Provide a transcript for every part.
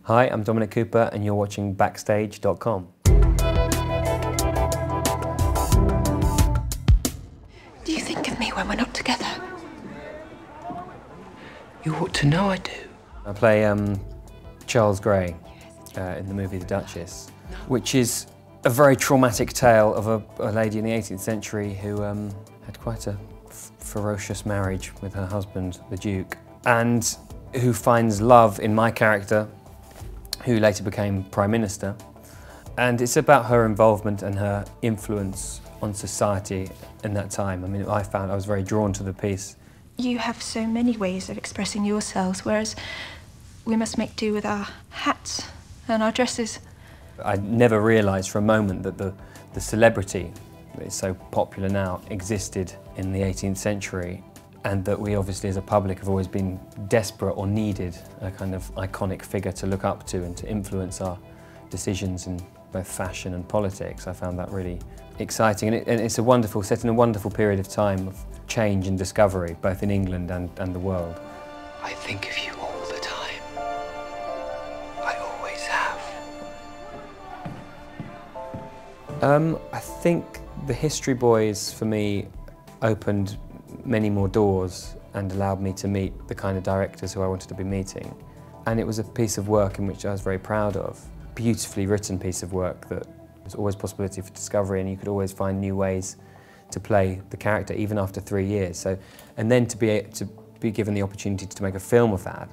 Hi, I'm Dominic Cooper and you're watching Backstage.com. Do you think of me when we're not together? You ought to know I do. I play Charles Grey in the movie The Duchess, which is a very traumatic tale of a lady in the 18th century who had quite a ferocious marriage with her husband, the Duke, and who finds love in my character, who later became Prime Minister. And it's about her involvement and her influence on society in that time. I mean, I found I was very drawn to the piece. You have so many ways of expressing yourselves, whereas we must make do with our hats and our dresses. I never realised for a moment that the celebrity that is so popular now existed in the 18th century, and that we obviously as a public have always been desperate or needed a kind of iconic figure to look up to and to influence our decisions in both fashion and politics. I found that really exciting, and it's a wonderful, set in a wonderful period of time of change and discovery, both in England and the world. I think of you all the time. I always have. I think the History Boys, for me, opened many more doors and allowed me to meet the kind of directors who I wanted to be meeting. And it was a piece of work in which I was very proud of. Beautifully written piece of work that was always possibility for discovery, and you could always find new ways to play the character, even after 3 years. So, and then to be given the opportunity to make a film of that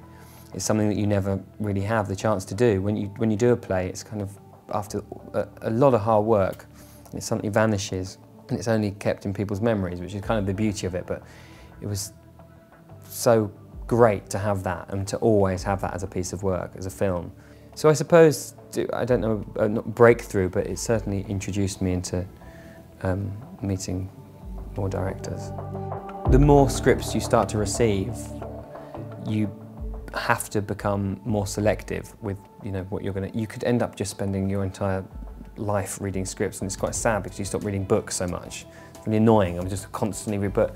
is something that you never really have the chance to do. When you do a play, it's kind of after a lot of hard work, it suddenly vanishes, and it's only kept in people's memories, which is kind of the beauty of it. But it was so great to have that, and to always have that as a piece of work, as a film. So I suppose, I don't know, not breakthrough, but it certainly introduced me into meeting more directors. The more scripts you start to receive, you have to become more selective with what you're going to. You could end up just spending your entire life reading scripts, and it's quite sad because you stop reading books so much. It's really annoying. I'm just constantly reading books.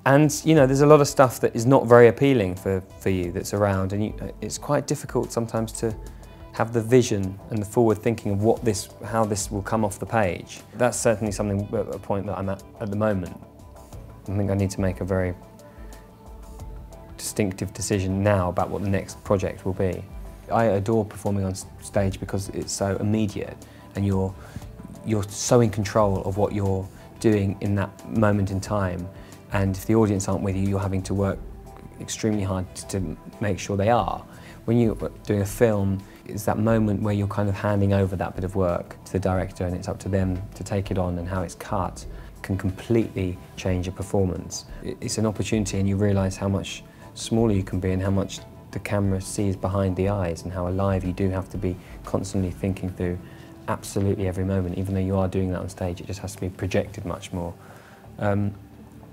And there's a lot of stuff that is not very appealing for you that's around, and it's quite difficult sometimes to have the vision and the forward thinking of how this will come off the page. That's certainly something, a point that I'm at the moment. I think I need to make a very distinctive decision now about what the next project will be. I adore performing on stage because it's so immediate, and you're so in control of what you're doing in that moment in time. And if the audience aren't with you, you're having to work extremely hard to make sure they are. When you're doing a film, it's that moment where you're kind of handing over that bit of work to the director, and it's up to them to take it on, and how it's cut can completely change a performance. It's an opportunity, and you realise how much smaller you can be and how much the camera sees behind the eyes, and how alive you do have to be, constantly thinking through absolutely every moment. Even though you are doing that on stage, it just has to be projected much more.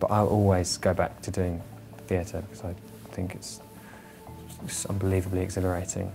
But I'll always go back to doing theatre because I think it's unbelievably exhilarating.